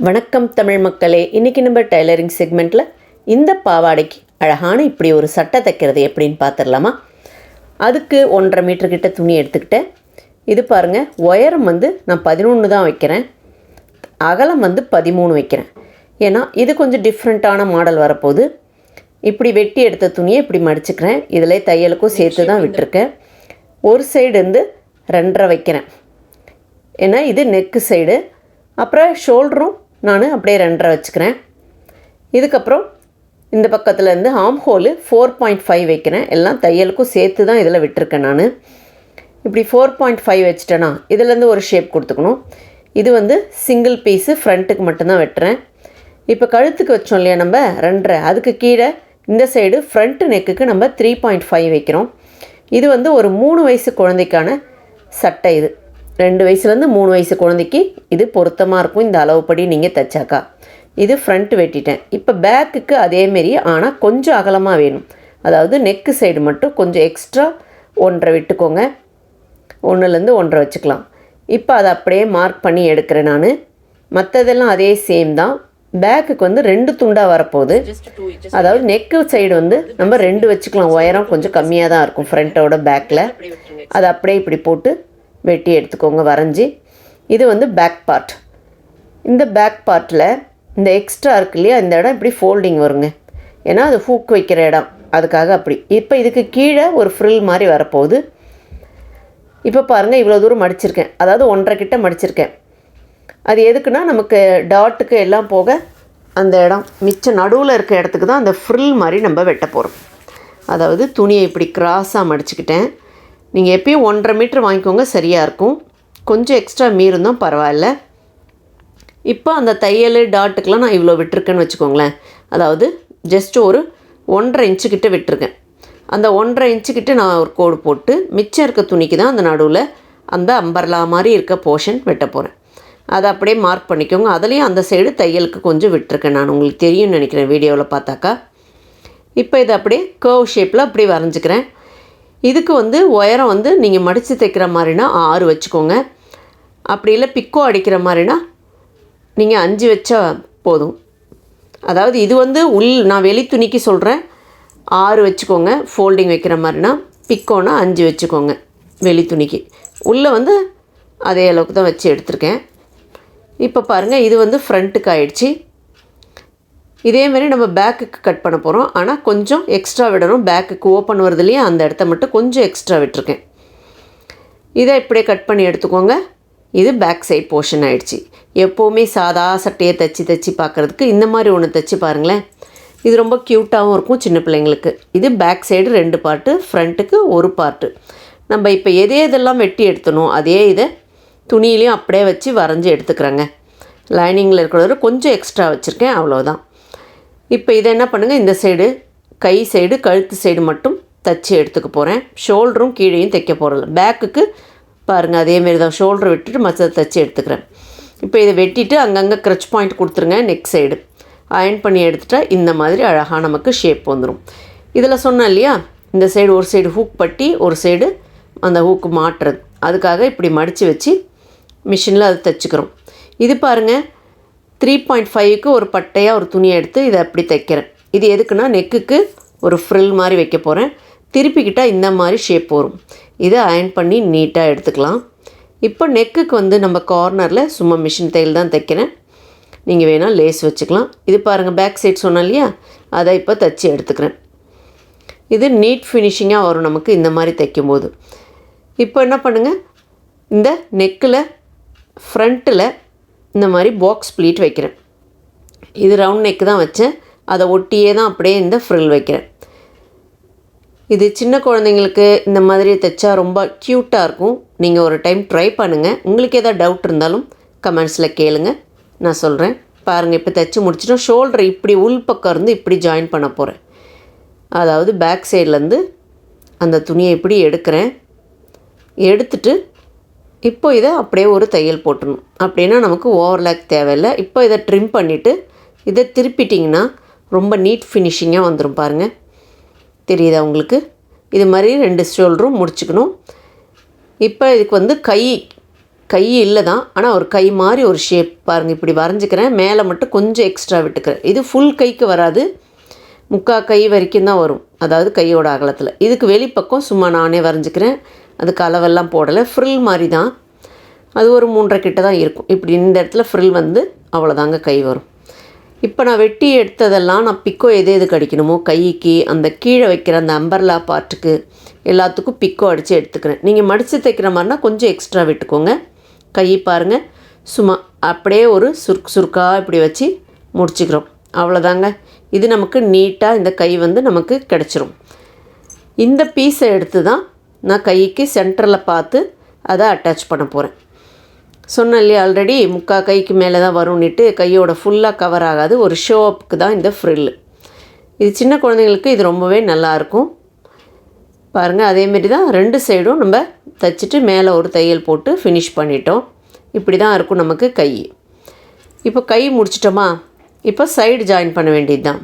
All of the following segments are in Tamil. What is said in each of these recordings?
வணக்கம் தமிழ் மக்களே. இன்றைக்கி நம்ம டைலரிங் செக்மெண்ட்டில் இந்த பாவாடைக்கு அழகான இப்படி ஒரு சட்டை தைக்கிறது எப்படின்னு பார்த்துடலாமா. அதுக்கு 1.5 மீட்டர் கிட்ட துணி எடுத்துக்கிட்டேன். இது பாருங்கள், உயரம் நான் 11 தான் வைக்கிறேன், அகலம் 13 வைக்கிறேன். ஏன்னா இது கொஞ்சம் டிஃப்ரெண்ட்டான மாடல் வரப்போகுது. இப்படி வெட்டி எடுத்த துணியை இப்படி மடிச்சுக்கிறேன். இதில் தையலுக்கும் சேர்த்து தான் விட்டுருக்கேன். ஒரு சைடு 2.5 வைக்கிறேன், ஏன்னா இது நெக்கு சைடு. அப்புறம் ஷோல்டரும் நான் அப்படியே 2.5 வச்சுக்கிறேன். இதுக்கப்புறம் இந்த பக்கத்துலேருந்து ஆம் ஹோலு 4.5 வைக்கிறேன். எல்லாம் தையலுக்கும் சேர்த்து தான் இதில் விட்டுருக்கேன். நான் இப்படி 4.5 வச்சுட்டேன்னா இதிலேருந்து ஒரு ஷேப் கொடுத்துக்கணும். இது சிங்கிள் பீஸு ஃப்ரண்ட்டுக்கு மட்டும்தான் வெட்டுறேன். இப்போ கழுத்துக்கு வச்சோம் இல்லையா நம்ம 2.5, அதுக்கு கீழே இந்த சைடு ஃப்ரண்ட்டு நெக்குக்கு நம்ம 3.5 வைக்கிறோம். இது ஒரு 3 வயசு குழந்தைக்கான சட்டை. இது 2 வயசுலேருந்து 3 வயசு குழந்தைக்கு இது பொருத்தமாக இருக்கும். இந்த அளவுப்படி நீங்கள் தைச்சாக்கா இது ஃப்ரண்ட் வெட்டிட்டேன். இப்போ பேக்குக்கு அதேமாரி, ஆனால் கொஞ்சம் அகலமாக வேணும். அதாவது நெக்கு சைடு மட்டும் கொஞ்சம் எக்ஸ்ட்ரா 1.5 விட்டுக்கோங்க. 1லேருந்து 1.5 வச்சுக்கலாம். இப்போ அதை அப்படியே மார்க் பண்ணி எடுக்கிறேன் நான். மற்றதெல்லாம் அதே சேம் தான். பேக்குக்கு 2 துண்டாக வரப்போகுது. அதாவது நெக்கு சைடு நம்ம 2 வச்சுக்கலாம். உயரம் கொஞ்சம் கம்மியாக தான் இருக்கும் ஃப்ரண்ட்டோட பேக்கில். அதை அப்படியே இப்படி போட்டு வெட்டி எடுத்துக்கோங்க வரைஞ்சி. இது பேக் பார்ட். இந்த பேக் பார்ட்டில் இந்த எக்ஸ்ட்ரா இருக்கு இல்லையா, இந்த இடம் இப்படி ஃபோல்டிங் வருங்க. ஏன்னா அது ஹூக் வைக்கிற இடம், அதுக்காக அப்படி. இப்போ இதுக்கு கீழே ஒரு ஃப்ரில் மாதிரி வரப்போகுது. இப்போ பாருங்கள், இவ்வளோ தூரம் மடிச்சிருக்கேன். அதாவது 1.5 கிட்ட மடிச்சிருக்கேன். அது எதுக்குன்னா நமக்கு டாட்டுக்கு எல்லாம் போக அந்த இடம் மிச்சம் நடுவில் இருக்க இடத்துக்கு தான் அந்த ஃப்ரில் மாதிரி நம்ம வெட்ட போகிறோம். அதாவது துணியை இப்படி கிராஸாக மடிச்சுக்கிட்டேன். நீங்கள் எப்பயும் 1.5 மீட்டர் வாங்கிக்கோங்க, சரியாக இருக்கும். கொஞ்சம் எக்ஸ்ட்ரா மீறும் பரவாயில்ல. இப்போ அந்த தையல் டாட்டுக்கெலாம் நான் இவ்வளோ விட்டுருக்கேன்னு வச்சுக்கோங்களேன். அதாவது ஜஸ்ட் ஒரு 1.5 இன்ச்சு கிட்ட விட்டுருக்கேன். அந்த 1.5 இன்ச்சு கிட்ட நான் ஒரு கோடு போட்டு மிச்சம் இருக்க துணிக்கு தான் அந்த நடுவில் அந்த அம்பர்லா மாதிரி இருக்க போர்ஷன் வெட்ட போகிறேன். அதை அப்படியே மார்க் பண்ணிக்கோங்க. அதுலேயும் அந்த சைடு தையலுக்கு கொஞ்சம் விட்டுருக்கேன் நான். உங்களுக்கு தெரியும்னு நினைக்கிறேன் வீடியோவில் பார்த்தாக்கா. இப்போ இதை அப்படியே கர்வ் ஷேப்பில் அப்படியே வரைஞ்சிக்கிறேன். இதுக்கு உயரம் நீங்கள் மடித்து தைக்கிற மாதிரினா 6 வச்சுக்கோங்க. அப்படி இல்லை பிக்கோ அடிக்கிற மாதிரினா நீங்கள் 5 வச்சா போதும். அதாவது இது நான் வெளி துணிக்கு சொல்கிறேன். 6 வச்சுக்கோங்க ஃபோல்டிங் வைக்கிற மாதிரினா. பிக்கோனா 5 வச்சுக்கோங்க வெளி துணிக்கு. உள்ளே அதே அளவுக்கு தான் வச்சு எடுத்திருக்கேன். இப்போ பாருங்கள், இது ஃப்ரண்ட்டுக்கு ஆயிடுச்சு. இதேமாரி நம்ம பேக்குக்கு கட் பண்ண போகிறோம். ஆனால் கொஞ்சம் எக்ஸ்ட்ரா விடணும். பேக்குக்கு ஓப்பன் வருது இல்லையா, அந்த இடத்த மட்டும் கொஞ்சம் எக்ஸ்ட்ரா விட்டுருக்கேன். இதை இப்படியே கட் பண்ணி எடுத்துக்கோங்க. இது பேக் சைட் போர்ஷன் ஆகிடுச்சு. எப்போவுமே சாதா சட்டையை தைச்சி பார்க்குறதுக்கு இந்த மாதிரி ஒன்று தைச்சி பாருங்களேன். இது ரொம்ப க்யூட்டாகவும் இருக்கும் சின்ன பிள்ளைங்களுக்கு. இது பேக் சைடு 2 பார்ட்டு, ஃப்ரண்ட்டுக்கு 1 பார்ட்டு. நம்ம இப்போ எதெல்லாம் வெட்டி எடுத்தணும் அதே இதை துணியிலையும் அப்படியே வச்சு வரைஞ்சி எடுத்துக்கிறேங்க. லைனிங்கில் இருக்கிறத கொஞ்சம் எக்ஸ்ட்ரா வச்சுருக்கேன், அவ்வளோதான். இப்போ இதை என்ன பண்ணுங்கள், இந்த சைடு கை சைடு கழுத்து சைடு மட்டும் தைச்சி எடுத்துக்க போகிறேன். ஷோல்டரும் கீழேயும் தைக்க போகிறதில்ல. பேக்குக்கு பாருங்கள் அதேமாரி தான். ஷோல்டர் விட்டுட்டு மற்றதை தைச்சி எடுத்துக்கிறேன். இப்போ இதை வெட்டிட்டு அங்கங்கே க்ரச் பாயிண்ட் கொடுத்துருங்க. நெக் சைடு அயர்ன் பண்ணி எடுத்துட்டா இந்த மாதிரி அழகாக நமக்கு ஷேப் வந்துடும். இதில் சொன்னேன் இல்லையா, இந்த சைடு ஒரு சைடு ஹூக் பட்டி, ஒரு சைடு அந்த ஹூக்கு மாட்டுறது. அதுக்காக இப்படி மடித்து வச்சு மிஷினில் அதை தைச்சிக்கிறோம். இது பாருங்கள், 3.5க்கு ஒரு பட்டையாக ஒரு துணியை எடுத்து இதை அப்படி தைக்கிறேன். இது எதுக்குன்னா நெக்குக்கு ஒரு ஃப்ரில் மாதிரி வைக்க போகிறேன். திருப்பிக்கிட்டால் இந்த மாதிரி ஷேப் வரும். இதை அயர்ன் பண்ணி நீட்டாக எடுத்துக்கலாம். இப்போ நெக்குக்கு நம்ம கார்னரில் சும்மா மிஷின் தையல் தான் தைக்கிறேன். நீங்கள் வேணால் லேஸ் வச்சுக்கலாம். இது பாருங்கள், பேக் சைட் சொன்னேன் இல்லையா, அதை இப்போ தைச்சி எடுத்துக்கிறேன். இது நீட் ஃபினிஷிங்காக வரும் நமக்கு இந்த மாதிரி தைக்கும்போது. இப்போ என்ன பண்ணுங்கள், இந்த நெக்கில் ஃப்ரண்ட்டில் இந்த மாதிரி பாக்ஸ் ப்ளீட் வைக்கிறேன். இது ரவுண்ட் நெக்கு தான் வச்சேன். அதை ஒட்டியே தான் அப்படியே இந்த ஃப்ரில் வைக்கிறேன். இது சின்ன குழந்தைங்களுக்கு இந்த மாதிரி தைச்சா ரொம்ப க்யூட்டாக இருக்கும். நீங்கள் ஒரு டைம் ட்ரை பண்ணுங்கள். உங்களுக்கு எதாவது டவுட் இருந்தாலும் கமெண்ட்ஸில் கேளுங்க, நான் சொல்கிறேன். பாருங்கள், இப்போ தைச்சி முடிச்சிட்டோம். ஷோல்டர் இப்படி உள் பக்கம் இருந்து இப்படி ஜாயின் பண்ண போகிறேன். அதாவது பேக் சைட்லேருந்து அந்த துணியை இப்படி எடுக்கிறேன். எடுத்துட்டு இப்போ இதை அப்படியே ஒரு தையல் போட்டணும். அப்படின்னா நமக்கு ஓவர்லாக் தேவையில்லை. இப்போ இதை ட்ரிம் பண்ணிவிட்டு இதை திருப்பிட்டிங்கன்னா ரொம்ப நீட் ஃபினிஷிங்காக வந்துடும். பாருங்கள், தெரியுதா உங்களுக்கு? இது மாதிரி 2 ஷோல்டரும் முடிச்சுக்கணும். இப்போ இதுக்கு கை கை இல்லை தான், ஆனால் ஒரு கை மாதிரி ஒரு ஷேப் பாருங்கள். இப்படி வரைஞ்சிக்கிறேன். மேலே மட்டும் கொஞ்சம் எக்ஸ்ட்ரா விட்டுக்கிறேன். இது ஃபுல் கைக்கு வராது, முக்கால் கை வரைக்கும் தான் வரும், அதாவது கையோட அகலத்தில். இதுக்கு வெளிப்பக்கம் சும்மா நானே வரைஞ்சிக்கிறேன். அதுக்கு அளவெல்லாம் போடலை, ஃப்ரில் மாதிரி தான். அது ஒரு 3.5 கிட்ட தான் இருக்கும். இப்படி இந்த இடத்துல ஃப்ரில் வந்து அவ்வளோதாங்க கை வரும். இப்போ நான் வெட்டி எடுத்ததெல்லாம் நான் பிக்கோ எது அடிக்கணுமோ கைக்கு, அந்த கீழே வைக்கிற அந்த அம்பர்லா பார்ட்டுக்கு எல்லாத்துக்கும் பிக்கோ அடித்து எடுத்துக்கிறேன். நீங்கள் மடித்து தைக்கிற மாதிரினா கொஞ்சம் எக்ஸ்ட்ரா விட்டுக்கோங்க. கை பாருங்கள், சும்மா அப்படியே ஒரு சுருக்காக இப்படி வச்சு முடிச்சுக்கிறோம். அவ்வளோதாங்க. இது நமக்கு நீட்டாக இந்த கை வந்து நமக்கு கிடச்சிரும். இந்த பீஸை எடுத்து தான் நான் கைக்கு சென்டரில் பார்த்து அதை அட்டாச் பண்ண போகிறேன். சொன்னேன் இல்லையா ஆல்ரெடி, முக்கால் கைக்கு மேலே தான் வரும்னுட்டு, கையோட ஃபுல்லாக கவர் ஆகாது, ஒரு ஷோ அப்புக்கு தான் இந்த ஃப்ரில். இது சின்ன குழந்தைங்களுக்கு இது ரொம்பவே நல்லாயிருக்கும். பாருங்கள், அதேமாரி தான் 2 சைடும் நம்ம தைச்சிட்டு மேலே ஒரு தையல் போட்டு ஃபினிஷ் பண்ணிட்டோம். இப்படி தான் இருக்கும் நமக்கு கை. இப்போ கை முடிச்சிட்டோமா, இப்போ சைடு ஜாயின் பண்ண வேண்டியது தான்.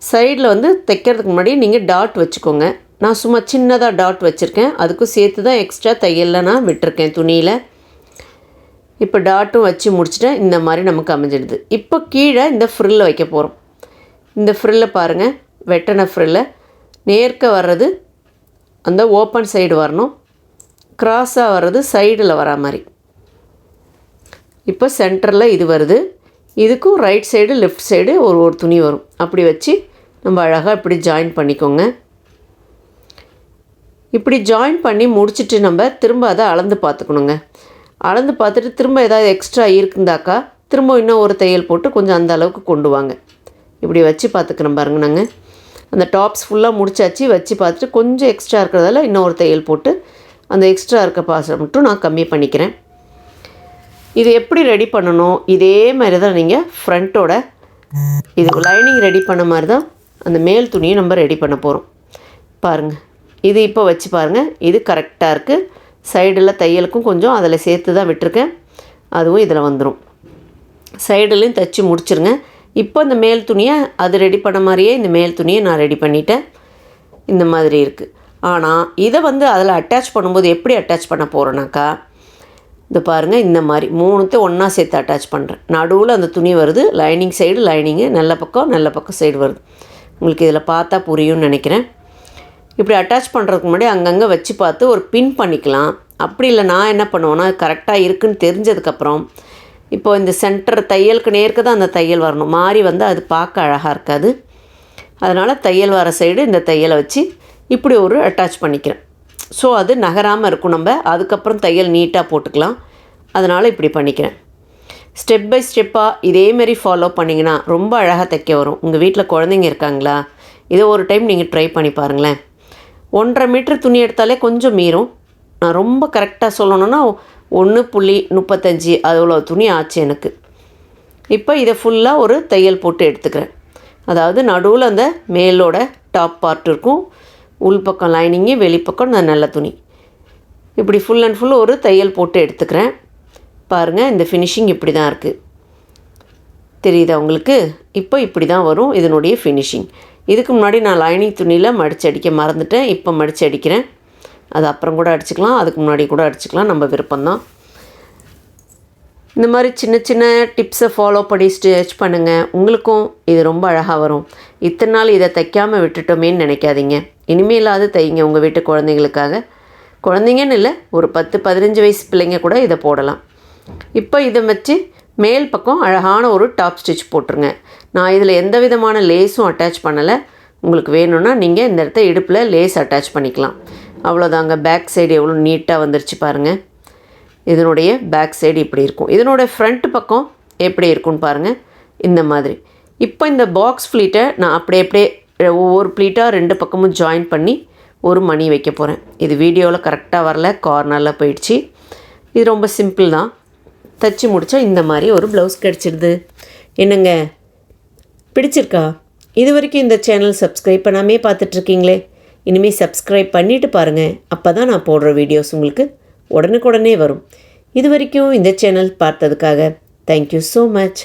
சைடில் வந்து தைக்கிறதுக்கு முன்னாடி நீங்கள் டாட் வச்சுக்கோங்க. நான் சும்மா சின்னதாக டாட் வச்சுருக்கேன், அதுக்கும் சேர்த்து தான் எக்ஸ்ட்ரா தையலில் நான் விட்டுருக்கேன் துணியில். இப்போ டாட்டும் வச்சு முடிச்சிட்டேன். இந்த மாதிரி நமக்கு அமைஞ்சிடுது. இப்போ கீழே இந்த ஃப்ரில்லை வைக்க போகிறோம். இந்த ஃப்ரில்லை பாருங்கள், வெட்டின ஃப்ரில்லை நேர்க்க வர்றது அந்த ஓப்பன் சைடு வரணும், கிராஸாக வர்றது சைடில் வரா மாதிரி. இப்போ சென்டரில் இது வருது, இதுக்கும் ரைட் சைடு லெஃப்ட் சைடு ஒரு துணி வரும். அப்படி வச்சு நம்ம அழகாக இப்படி ஜாயின் பண்ணிக்கோங்க. இப்படி ஜாயின் பண்ணி முடிச்சுட்டு நம்ம திரும்ப அதை அளந்து பார்த்துக்கணுங்க. அளந்து பார்த்துட்டு திரும்ப ஏதாவது எக்ஸ்ட்ரா இருக்குந்தாக்கா திரும்ப இன்னும் ஒரு தையல் போட்டு கொஞ்சம் அந்த அளவுக்கு கொண்டு வாங்க. இப்படி வச்சு பார்த்துக்கிறோம் பாருங்க. நாங்கள் அந்த டாப்ஸ் ஃபுல்லாக முடிச்சாச்சு. வச்சு பார்த்துட்டு கொஞ்சம் எக்ஸ்ட்ரா இருக்கிறதால இன்னும் ஒரு தையல் போட்டு அந்த எக்ஸ்ட்ரா இருக்க பாசை மட்டும் நான் கம்மி பண்ணிக்கிறேன். இது எப்படி ரெடி பண்ணணும், இதே மாதிரி தான் நீங்கள் ஃப்ரண்ட்டோட இது லைனிங் ரெடி பண்ண மாதிரி தான் அந்த மேல் துணியை நம்ம ரெடி பண்ண போகிறோம். பாருங்கள், இது இப்போ வச்சு பாருங்கள், இது கரெக்டாக இருக்குது. சைடில் தையலுக்கும் கொஞ்சம் அதில் சேர்த்து தான் விட்டுருக்கேன், அதுவும் இதில் வந்துடும். சைடுலையும் தைச்சி முடிச்சுருங்க. இப்போ இந்த மேல் துணியை அது ரெடி பண்ண மாதிரியே இந்த மேல் துணியை நான் ரெடி பண்ணிட்டேன். இந்த மாதிரி இருக்குது. ஆனால் இதை வந்து அதில் அட்டாச் பண்ணும்போது எப்படி அட்டாச் பண்ண போகிறேன்னாக்கா, இது பாருங்கள், இந்த மாதிரி 3 ஒன்றா சேர்த்து அட்டாச் பண்ணுறேன். நடுவில் அந்த துணி வருது, லைனிங் சைடு லைனிங்கு, நல்ல பக்கம் சைடு வருது. உங்களுக்கு இதில் பார்த்தா புரியும்னு நினைக்கிறேன். இப்படி அட்டாச் பண்ணுறதுக்கு முன்னாடி அங்கங்கே வச்சு பார்த்து ஒரு பின் பண்ணிக்கலாம். அப்படி இல்லை, நான் என்ன பண்ணுவேன்னா கரெக்டாக இருக்குதுன்னு தெரிஞ்சதுக்கப்புறம் இப்போ இந்த சென்டர் தையலுக்கு நேர்க்க தான் அந்த தையல் வரணும், மாறி வந்து அது பார்க்க அழகாக இருக்காது. அதனால் தையல் வர சைடு இந்த தையலை வச்சு இப்படி ஒரு அட்டாச் பண்ணிக்கிறேன். ஸோ அது நகராமல் இருக்கும். நம்ம அதுக்கப்புறம் தையல் நீட்டாக போட்டுக்கலாம். அதனால் இப்படி பண்ணிக்கிறேன். ஸ்டெப் பை ஸ்டெப்பாக இதேமாரி ஃபாலோ பண்ணிங்கன்னா ரொம்ப அழகாக தைக்க வரும். உங்கள் வீட்டில் குழந்தைங்க இருக்காங்களா, இதை ஒரு டைம் நீங்கள் ட்ரை பண்ணி பாருங்களேன். 1.5 மீட்டர் துணி எடுத்தாலே கொஞ்சம் மீறும். நான் ரொம்ப கரெக்டாக சொல்லணுன்னா 1.35 அவ்வளோ துணி ஆச்சு எனக்கு. இப்போ இதை ஃபுல்லாக ஒரு தையல் போட்டு எடுத்துக்கிறேன். அதாவது நடுவில் அந்த மேலோட டாப் பார்ட் இருக்கும், உள்பக்கம் லைனிங்கு, வெளிப்பக்கம் நான் நல்ல துணி. இப்படி ஃபுல் அண்ட் ஃபுல் ஒரு தையல் போட்டு எடுத்துக்கிறேன். பாருங்கள், இந்த ஃபினிஷிங் இப்படி தான் இருக்குது. தெரியுதா உங்களுக்கு? இப்போ இப்படி தான் வரும் இதனுடைய ஃபினிஷிங். இதுக்கு முன்னாடி நான் லைனிங் துணியில் மடித்து அடிக்க மறந்துட்டேன். இப்போ மடித்து அடிக்கிறேன். அது அப்புறம் கூட அடிச்சுக்கலாம், அதுக்கு முன்னாடி கூட அடிச்சுக்கலாம், நம்ம விருப்பம்தான். இந்த மாதிரி சின்ன சின்ன டிப்ஸை ஃபாலோ பண்ணி ஸ்டிச் பண்ணுங்கள். உங்களுக்கும் இது ரொம்ப அழகாக வரும். இத்தனை நாள் இதை தைக்காமல் விட்டுட்டோமேன்னு நினைக்காதீங்க. இனிமேலாவது தைங்க உங்கள் வீட்டு குழந்தைங்களுக்காக. குழந்தைங்கன்னு இல்லை, ஒரு 10-15 வயசு பிள்ளைங்க கூட இதை போடலாம். இப்போ இதை வச்சு மேல் பக்கம் அழகான ஒரு டாப் ஸ்டிச் போட்டுருங்க. நான் இதில் எந்த விதமான லேஸும் அட்டாச் பண்ணலை. உங்களுக்கு வேணும்னா நீங்கள் இந்த இடத்த இடுப்பில் லேஸ் அட்டாச் பண்ணிக்கலாம். அவ்வளோதாங்க. பேக் சைடு எவ்வளோ நீட்டாக வந்துருச்சு பாருங்கள். இதனுடைய பேக் சைடு இப்படி இருக்கும். இதனுடைய ஃப்ரண்ட் பக்கம் எப்படி இருக்குன்னு பாருங்கள், இந்த மாதிரி. இப்போ இந்த பாக்ஸ் ஃப்ளீட்டை நான் அப்படியே ஒவ்வொரு ப்ளீட்டாக 2 பக்கமும் ஜாயின் பண்ணி ஒரு மணி வைக்க போகிறேன். இது வீடியோவில் கரெக்டாக வரல, கார்னரில் போயிடுச்சு. இது ரொம்ப சிம்பிள் தான். தைச்சி முடித்தா இந்த மாதிரி ஒரு ப்ளவுஸ் கிடச்சிடுது. என்னங்க, பிடிச்சிருக்கா? இது வரைக்கும் இந்த சேனல் சப்ஸ்கிரைப் பண்ணாமே பார்த்துட்ருக்கீங்களே, இனிமேல் சப்ஸ்கிரைப் பண்ணிவிட்டு பாருங்கள். அப்போ தான் நான் போடுற வீடியோஸ் உங்களுக்கு உடனுக்குடனே வரும். இது வரைக்கும் இந்த சேனல் பார்த்ததுக்காக தேங்க்யூ ஸோ மச்.